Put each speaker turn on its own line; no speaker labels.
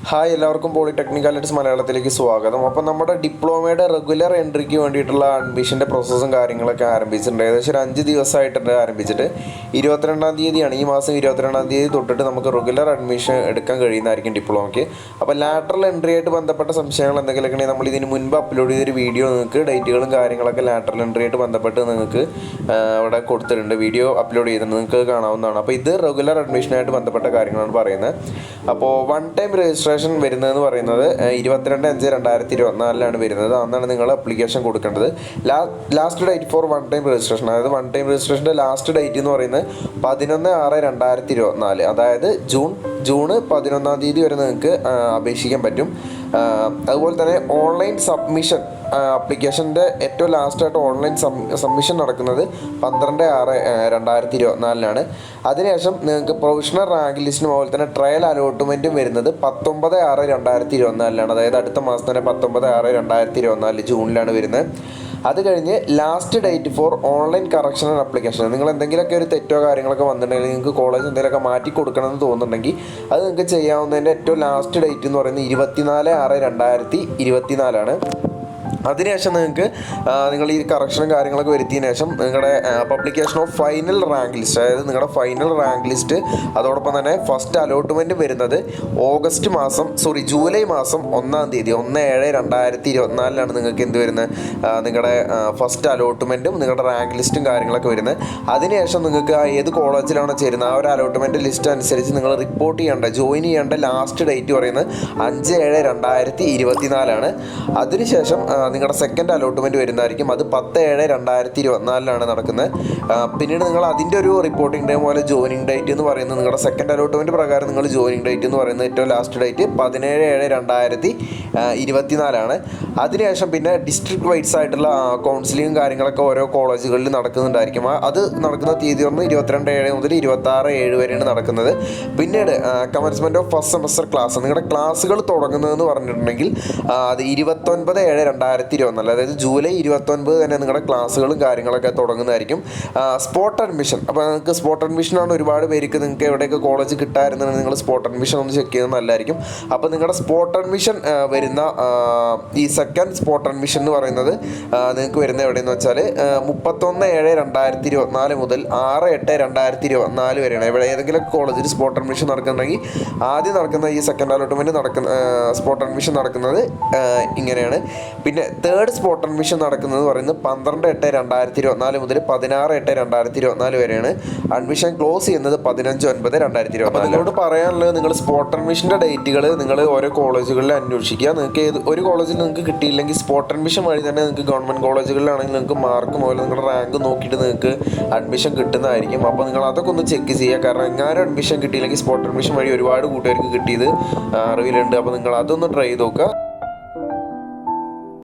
Hi എല്ലാവർക്കും polytechnic alerts മലയാളത്തിലേക്ക് സ്വാഗതം. അപ്പോൾ നമ്മുടെ ഡിപ്ലോമയുടെ റെഗുലർ എൻട്രിക്ക് വേണ്ടിയിട്ടുള്ള അഡ്മിഷൻ്റെ പ്രോസസ്സും കാര്യങ്ങളൊക്കെ ആരംഭിച്ചിട്ടുണ്ട്. ഏകദേശം ഒരു 5 ദിവസമായിട്ടുണ്ട് ആരംഭിച്ചിട്ട്. 22-ാം തീയതിയാണ്, ഈ മാസം 22-ാം തീയതി തൊട്ടിട്ട് നമുക്ക് റെഗുലർ അഡ്മിഷൻ എടുക്കാൻ കഴിയുന്നതായിരിക്കും ഡിപ്ലോമയ്ക്ക്. അപ്പോൾ ലാറ്ററൽ എൻട്രി ആയിട്ട് ബന്ധപ്പെട്ട സംശയങ്ങൾ എന്തെങ്കിലുമൊക്കെ ഉണ്ടെങ്കിൽ നമ്മൾ ഇതിന് മുൻപ് അപ്ലോഡ് ചെയ്തൊരു വീഡിയോ നിങ്ങൾക്ക് ഡേറ്റുകളും കാര്യങ്ങളൊക്കെ ലാറ്ററൽ എൻട്രി ആയിട്ട് ബന്ധപ്പെട്ട് നിങ്ങൾക്ക് അവിടെ കൊടുത്തിട്ടുണ്ട്, വീഡിയോ അപ്ലോഡ് ചെയ്തിട്ടുണ്ട്, നിങ്ങൾക്ക് കാണാവുന്നതാണ്. അപ്പോൾ ഇത് റെഗുലർ അഡ്മിഷനായിട്ട് ബന്ധപ്പെട്ട കാര്യങ്ങളാണ് പറയുന്നത്. അപ്പോൾ വൺ ടൈം രജിസ്ട്രേഷൻ വരുന്നതെന്ന് പറയുന്നത് 22/5/2024 വരുന്നത്. അന്നാണ് നിങ്ങൾ അപ്ലിക്കേഷൻ കൊടുക്കേണ്ടത്. Last date for one time registration, അതായത് വൺ ടൈം രജിസ്ട്രേഷൻ്റെ ലാസ്റ്റ് ഡേറ്റ് എന്ന് പറയുന്നത് 11/6/2024, അതായത് ജൂൺ 11-ാം തീയതി വരെ നിങ്ങൾക്ക് അപേക്ഷിക്കാൻ പറ്റും. അതുപോലെ തന്നെ ഓൺലൈൻ സബ്മിഷൻ, അപ്ലിക്കേഷൻ്റെ ഏറ്റവും ലാസ്റ്റായിട്ട് ഓൺലൈൻ സബ്മിഷൻ നടക്കുന്നത് 12/6/2024. അതിനുശേഷം നിങ്ങൾക്ക് പ്രൊവിഷണൽ റാങ്ക് ലിസ്റ്റും അതുപോലെ തന്നെ ട്രയൽ അലോട്ട്മെൻറ്റും വരുന്നത് 19/6/2024, അതായത് അടുത്ത മാസം തന്നെ 19/6/2024 ജൂണിലാണ് വരുന്നത്. അത് കഴിഞ്ഞ് last date for online correction and application, നിങ്ങൾ എന്തെങ്കിലുമൊക്കെ ഒരു തെറ്റോ കാര്യങ്ങളൊക്കെ വന്നിട്ടുണ്ടെങ്കിൽ നിങ്ങൾക്ക് കോളേജ് എന്തെങ്കിലുമൊക്കെ മാറ്റി കൊടുക്കണമെന്ന് തോന്നുന്നുണ്ടെങ്കിൽ അത് നിങ്ങൾക്ക് ചെയ്യാവുന്നതിൻ്റെ ഏറ്റവും ലാസ്റ്റ് ഡേറ്റ് എന്ന് പറയുന്നത് 24/6/2024. അതിനുശേഷം നിങ്ങൾക്ക് നിങ്ങൾ ഈ കറക്ഷനും കാര്യങ്ങളൊക്കെ വരുത്തിയതിനു ശേഷം നിങ്ങളുടെ publication of final rank list, അതായത് നിങ്ങളുടെ ഫൈനൽ റാങ്ക് ലിസ്റ്റ്, അതോടൊപ്പം തന്നെ ഫസ്റ്റ് അലോട്ട്മെൻറ്റ് വരുന്നത് ജൂലൈ മാസം 1-ാം തീയതി 1/7/2024 നിങ്ങൾക്ക് എന്ത് വരുന്നത്, നിങ്ങളുടെ ഫസ്റ്റ് അലോട്ട്മെൻറ്റും നിങ്ങളുടെ റാങ്ക് ലിസ്റ്റും കാര്യങ്ങളൊക്കെ വരുന്നത്. അതിനുശേഷം നിങ്ങൾക്ക് ഏത് കോളേജിലാണോ ചേരുന്നത് ആ ഒരു അലോട്ട്മെൻറ്റ് ലിസ്റ്റ് അനുസരിച്ച് നിങ്ങൾ റിപ്പോർട്ട് ജോയിൻ ചെയ്യേണ്ട ലാസ്റ്റ് ഡേറ്റ് പറയുന്നത് 5/7/2024. അതിനുശേഷം നിങ്ങളുടെ സെക്കൻഡ് അലോട്ട്മെൻറ്റ് വരുന്നതായിരിക്കും. അത് 10/7/2024 നടക്കുന്നത്. പിന്നീട് നിങ്ങൾ അതിൻ്റെ ഒരു റിപ്പോർട്ടിംഗ് ഡേ പോലെ ജോയിനിങ് ഡേറ്റ് എന്ന് പറയുന്നത് നിങ്ങളുടെ സെക്കൻഡ് അലോട്ട്മെൻറ്റ് പ്രകാരം നിങ്ങൾ ജോയിനിങ് ഡേറ്റ് എന്ന് പറയുന്നത് ഏറ്റവും ലാസ്റ്റ് ഡേറ്റ് 17/7/2024. അതിനുശേഷം പിന്നെ ഡിസ്ട്രിക്ട് വൈസ് ആയിട്ടുള്ള കൗൺസിലിങ്ങും കാര്യങ്ങളൊക്കെ ഓരോ കോളേജുകളിൽ നടക്കുന്നുണ്ടായിരിക്കും. അത് നടക്കുന്ന തീയതി പറഞ്ഞ് 22/7 മുതൽ 26/7 വരെയാണ് നടക്കുന്നത്. പിന്നീട് commencement of first semester class, നിങ്ങളുടെ ക്ലാസ്സുകൾ തുടങ്ങുന്നതെന്ന് പറഞ്ഞിട്ടുണ്ടെങ്കിൽ അത് 29/7/2024, അതായത് ജൂലൈ 29 തന്നെ നിങ്ങളുടെ ക്ലാസ്സുകളും കാര്യങ്ങളൊക്കെ തുടങ്ങുന്നതായിരിക്കും. സ്പോട്ട് അഡ്മിഷൻ, അപ്പോൾ നിങ്ങൾക്ക് സ്പോട്ട് അഡ്മിഷനാണ് ഒരുപാട് പേർക്ക് നിങ്ങൾക്ക് എവിടെയൊക്കെ കോളേജ് കിട്ടാറുണ്ടെങ്കിൽ നിങ്ങൾ സ്പോട്ട് അഡ്മിഷൻ ഒന്ന് ചെക്ക് ചെയ്യുന്നത് നല്ലതായിരിക്കും. അപ്പോൾ നിങ്ങളുടെ സ്പോട്ട് അഡ്മിഷൻ വരുന്ന ഈ സെക്കൻഡ് സ്പോട്ട് അഡ്മിഷൻ എന്ന് പറയുന്നത് നിങ്ങൾക്ക് വരുന്നത് എവിടെയെന്ന് വെച്ചാൽ 31/7/2024 മുതൽ 6/8/2024 വരെയാണ്. ഇവിടെ ഏതെങ്കിലും കോളേജിൽ സ്പോട്ട് അഡ്മിഷൻ നടക്കുന്നുണ്ടെങ്കിൽ ആദ്യം നടക്കുന്ന ഈ സെക്കൻഡ് അലോട്ട്മെൻറ്റ് സ്പോട്ട് അഡ്മിഷൻ നടക്കുന്നത് ഇങ്ങനെയാണ്. പിന്നെ തേർഡ് സ്പോട്ട് അഡ്മിഷൻ നടക്കുന്നത് പറയുന്നത് 12/8/2024 മുതൽ 16/8/2024 വരെയാണ്. അഡ്മിഷൻ ക്ലോസ് ചെയ്യുന്നത് 15/9/2024. അതിനോട് പറയാനുള്ളത്, നിങ്ങൾ സ്പോട്ട് അഡ്മിഷൻ്റെ ഡേറ്റുകൾ നിങ്ങൾ ഓരോ കോളേജുകളിൽ അന്വേഷിക്കുക. നിങ്ങൾക്ക് ഒരു കോളേജിൽ നിങ്ങൾക്ക് കിട്ടിയില്ലെങ്കിൽ സ്പോട്ട് അഡ്മിഷൻ വഴി തന്നെ നിങ്ങൾക്ക് ഗവൺമെൻറ് കോളേജുകളിലാണെങ്കിൽ നിങ്ങൾക്ക് മാർക്ക് മുതൽ നിങ്ങളുടെ റാങ്ക് നോക്കിയിട്ട് നിങ്ങൾക്ക് അഡ്മിഷൻ കിട്ടുന്നതായിരിക്കും. അപ്പോൾ നിങ്ങൾ അതൊക്കെ ഒന്ന് ചെക്ക് ചെയ്യുക. കാരണം എങ്ങാനും അഡ്മിഷൻ കിട്ടിയില്ലെങ്കിൽ സ്പോട്ട് അഡ്മിഷൻ വഴി ഒരുപാട് കൂട്ടുകാർക്ക് കിട്ടിയത് അറിവിലുണ്ട്. അപ്പോൾ നിങ്ങൾ അതൊന്ന് ട്രൈ ചെയ്ത് നോക്കുക.